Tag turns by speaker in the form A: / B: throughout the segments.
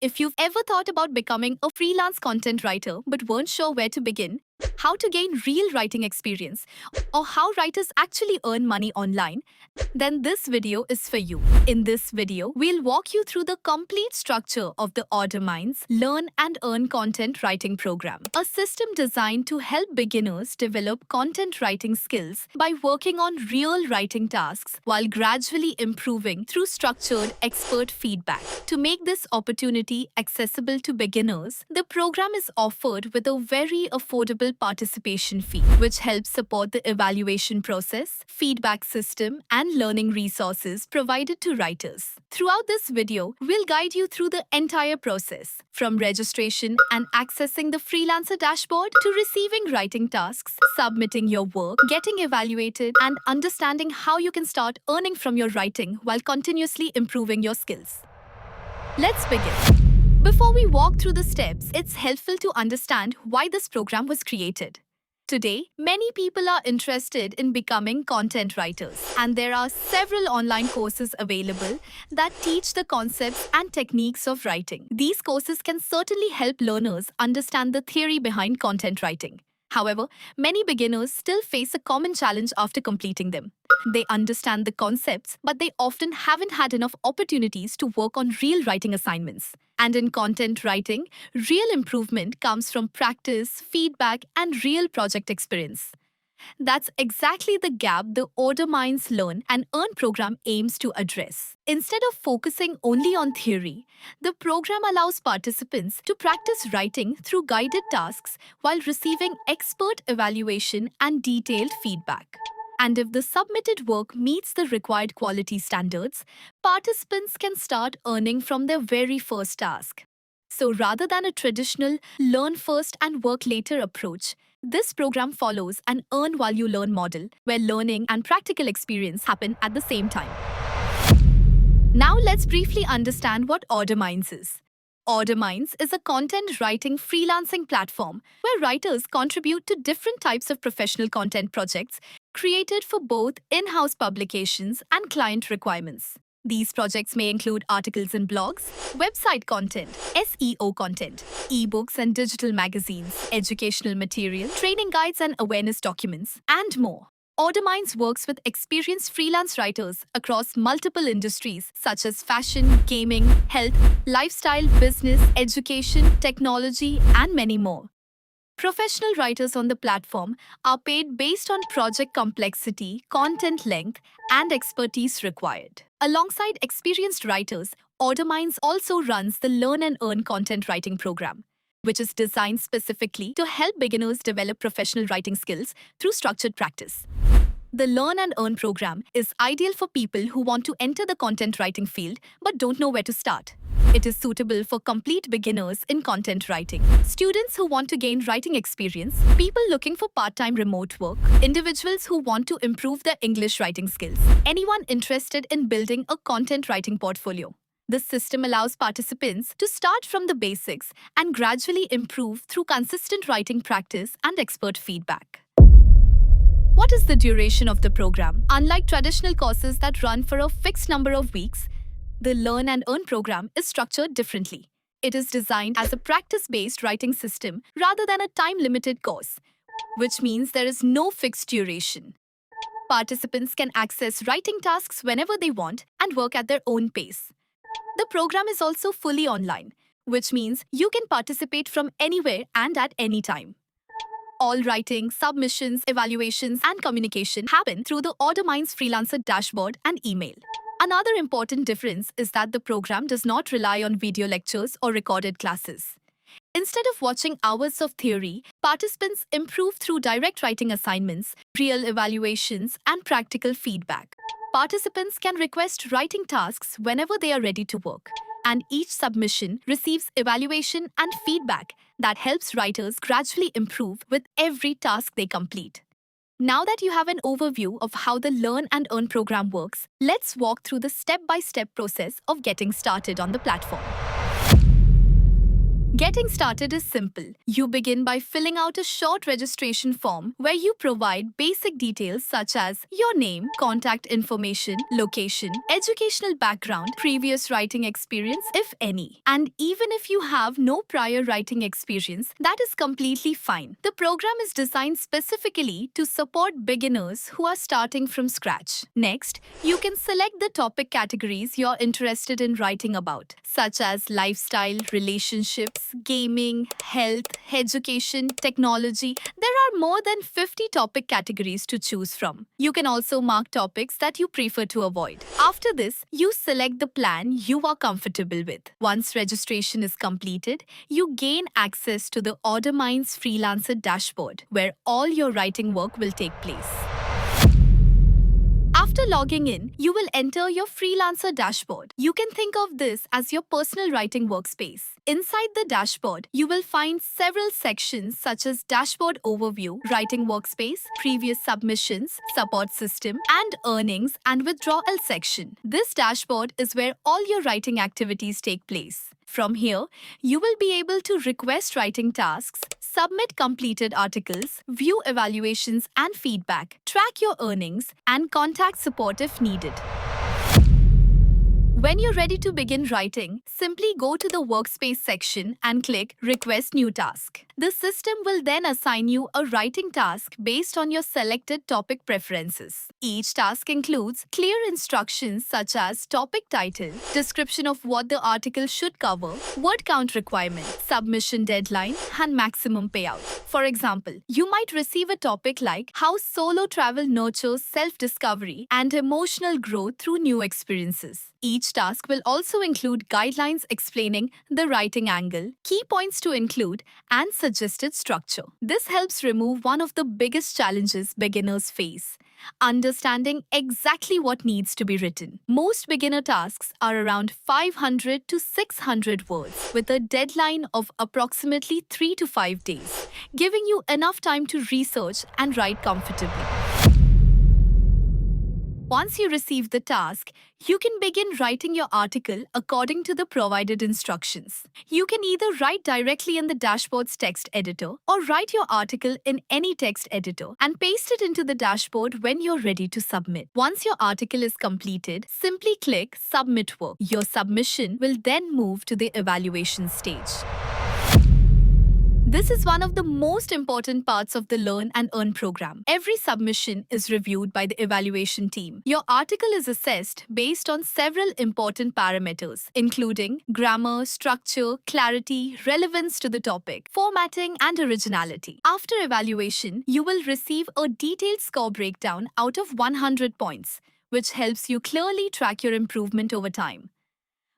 A: If you've ever thought about becoming a freelance content writer but weren't sure where to begin, how to gain real writing experience, or how writers actually earn money online, then this video is for you. In this video, we'll walk you through the complete structure of the Order Minds Learn and Earn Content Writing Program, a system designed to help beginners develop content writing skills by working on real writing tasks while gradually improving through structured expert feedback. To make this opportunity accessible to beginners, the program is offered with a very affordable participation fee, which helps support the evaluation process, feedback system, and learning resources provided to writers. Throughout this video, we'll guide you through the entire process, from registration and accessing the freelancer dashboard to receiving writing tasks, submitting your work, getting evaluated, and understanding how you can start earning from your writing while continuously improving your skills. Let's begin. Before we walk through the steps, it's helpful to understand why this program was created. Today, many people are interested in becoming content writers, and there are several online courses available that teach the concepts and techniques of writing. These courses can certainly help learners understand the theory behind content writing. However, many beginners still face a common challenge after completing them. They understand the concepts, but they often haven't had enough opportunities to work on real writing assignments. And in content writing, real improvement comes from practice, feedback, and real project experience. That's exactly the gap the Order Minds Learn and Earn program aims to address. Instead of focusing only on theory, the program allows participants to practice writing through guided tasks while receiving expert evaluation and detailed feedback. And if the submitted work meets the required quality standards, participants can start earning from their very first task. So rather than a traditional learn first and work later approach, this program follows an earn while you learn model, where learning and practical experience happen at the same time. Now let's briefly understand what Order Minds is. Order Minds is a content writing freelancing platform where writers contribute to different types of professional content projects created for both in-house publications and client requirements. These projects may include articles in blogs, website content, SEO content, ebooks and digital magazines, educational material, training guides and awareness documents, and more. Order Minds works with experienced freelance writers across multiple industries such as fashion, gaming, health, lifestyle, business, education, technology, and many more. Professional writers on the platform are paid based on project complexity, content length, and expertise required. Alongside experienced writers, Order Minds also runs the Learn and Earn Content Writing Program, which is designed specifically to help beginners develop professional writing skills through structured practice. The Learn and Earn program is ideal for people who want to enter the content writing field but don't know where to start. It is suitable for complete beginners in content writing, students who want to gain writing experience, people looking for part-time remote work, individuals who want to improve their English writing skills, anyone interested in building a content writing portfolio. This system allows participants to start from the basics and gradually improve through consistent writing practice and expert feedback. What is the duration of the program? Unlike traditional courses that run for a fixed number of weeks, the Learn and Earn program is structured differently. It is designed as a practice-based writing system rather than a time-limited course, which means there is no fixed duration. Participants can access writing tasks whenever they want and work at their own pace. The program is also fully online, which means you can participate from anywhere and at any time. All writing, submissions, evaluations, and communication happen through the Order Minds freelancer dashboard and email. Another important difference is that the program does not rely on video lectures or recorded classes. Instead of watching hours of theory, participants improve through direct writing assignments, real evaluations, and practical feedback. Participants can request writing tasks whenever they are ready to work, and each submission receives evaluation and feedback that helps writers gradually improve with every task they complete. Now that you have an overview of how the Learn and Earn program works, let's walk through the step-by-step process of getting started on the platform. Getting started is simple. You begin by filling out a short registration form where you provide basic details such as your name, contact information, location, educational background, previous writing experience, if any. And even if you have no prior writing experience, that is completely fine. The program is designed specifically to support beginners who are starting from scratch. Next, you can select the topic categories you're interested in writing about, such as lifestyle, relationships, gaming, health, education, technology. There are more than 50 topic categories to choose from. You can also mark topics that you prefer to avoid. After this, you select the plan you are comfortable with. Once registration is completed, you gain access to the OrderMinds Freelancer dashboard, where all your writing work will take place. After logging in, you will enter your freelancer dashboard. You can think of this as your personal writing workspace. Inside the dashboard, you will find several sections such as dashboard overview, writing workspace, previous submissions, support system, and earnings and withdrawal section. This dashboard is where all your writing activities take place. From here, you will be able to request writing tasks, submit completed articles, view evaluations and feedback, track your earnings, and contact support if needed. When you're ready to begin writing, simply go to the Workspace section and click Request New Task. The system will then assign you a writing task based on your selected topic preferences. Each task includes clear instructions such as topic title, description of what the article should cover, word count requirement, submission deadline, and maximum payout. For example, you might receive a topic like How Solo Travel Nurtures Self-Discovery and Emotional Growth Through New Experiences. Each task will also include guidelines explaining the writing angle, key points to include, and suggested structure. This helps remove one of the biggest challenges beginners face: understanding exactly what needs to be written. Most beginner tasks are around 500 to 600 words, with a deadline of approximately 3 to 5 days, giving you enough time to research and write comfortably. Once you receive the task, you can begin writing your article according to the provided instructions. You can either write directly in the dashboard's text editor or write your article in any text editor and paste it into the dashboard when you're ready to submit. Once your article is completed, simply click Submit Work. Your submission will then move to the evaluation stage. This is one of the most important parts of the Learn and Earn program. Every submission is reviewed by the evaluation team. Your article is assessed based on several important parameters, including grammar, structure, clarity, relevance to the topic, formatting, and originality. After evaluation, you will receive a detailed score breakdown out of 100 points, which helps you clearly track your improvement over time.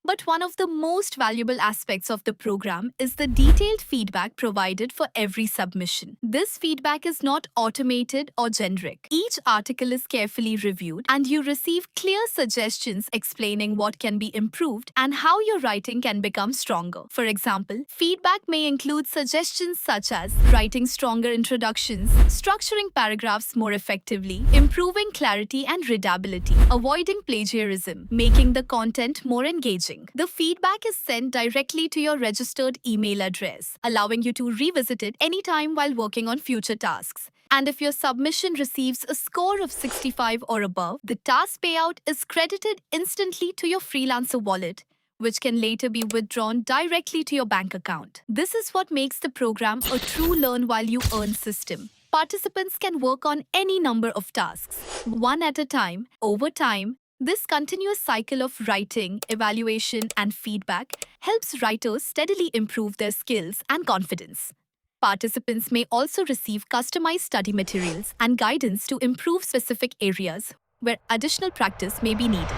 A: But one of the most valuable aspects of the program is the detailed feedback provided for every submission. This feedback is not automated or generic. Each article is carefully reviewed, and you receive clear suggestions explaining what can be improved and how your writing can become stronger. For example, feedback may include suggestions such as writing stronger introductions, structuring paragraphs more effectively, improving clarity and readability, avoiding plagiarism, making the content more engaging. The feedback is sent directly to your registered email address, allowing you to revisit it anytime while working on future tasks. And if your submission receives a score of 65 or above, the task payout is credited instantly to your freelancer wallet, which can later be withdrawn directly to your bank account. This is what makes the program a true learn while you earn system. Participants can work on any number of tasks, one at a time, over time. This continuous cycle of writing, evaluation, and feedback helps writers steadily improve their skills and confidence. Participants may also receive customized study materials and guidance to improve specific areas where additional practice may be needed.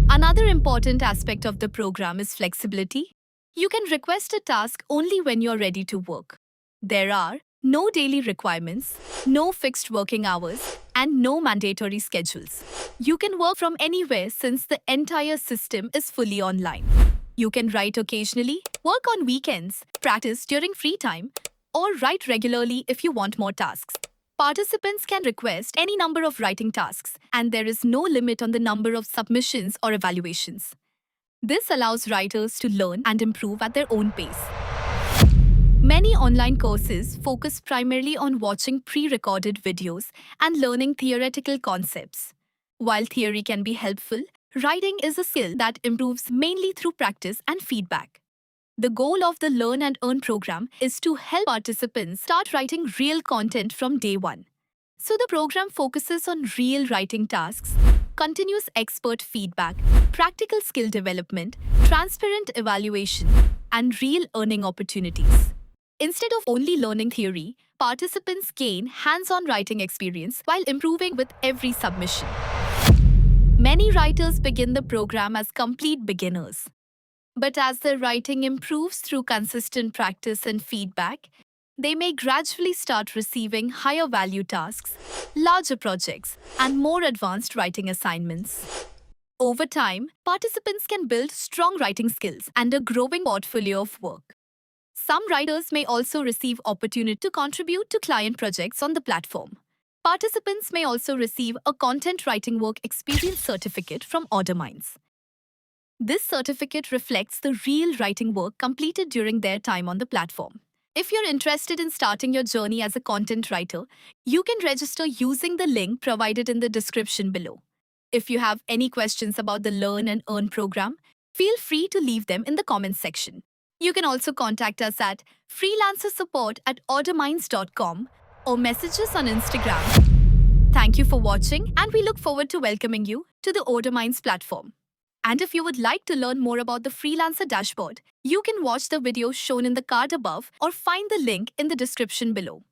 A: Another important aspect of the program is flexibility. You can request a task only when you're ready to work. There are no daily requirements, no fixed working hours, and no mandatory schedules. You can work from anywhere since the entire system is fully online. You can write occasionally, work on weekends, practice during free time, or write regularly if you want more tasks. Participants can request any number of writing tasks, and there is no limit on the number of submissions or evaluations. This allows writers to learn and improve at their own pace. Many online courses focus primarily on watching pre-recorded videos and learning theoretical concepts. While theory can be helpful, writing is a skill that improves mainly through practice and feedback. The goal of the Learn and Earn program is to help participants start writing real content from day one. So the program focuses on real writing tasks, continuous expert feedback, practical skill development, transparent evaluation, and real earning opportunities. Instead of only learning theory, participants gain hands-on writing experience while improving with every submission. Many writers begin the program as complete beginners. But as their writing improves through consistent practice and feedback, they may gradually start receiving higher value tasks, larger projects, and more advanced writing assignments. Over time, participants can build strong writing skills and a growing portfolio of work. Some writers may also receive opportunity to contribute to client projects on the platform. Participants may also receive a content writing work experience certificate from OrderMinds. This certificate reflects the real writing work completed during their time on the platform. If you're interested in starting your journey as a content writer, you can register using the link provided in the description below. If you have any questions about the Learn and Earn program, feel free to leave them in the comments section. You can also contact us at freelancersupport@orderminds.com or message us on Instagram. Thank you for watching, and we look forward to welcoming you to the OrderMinds platform. And if you would like to learn more about the Freelancer dashboard, you can watch the video shown in the card above or find the link in the description below.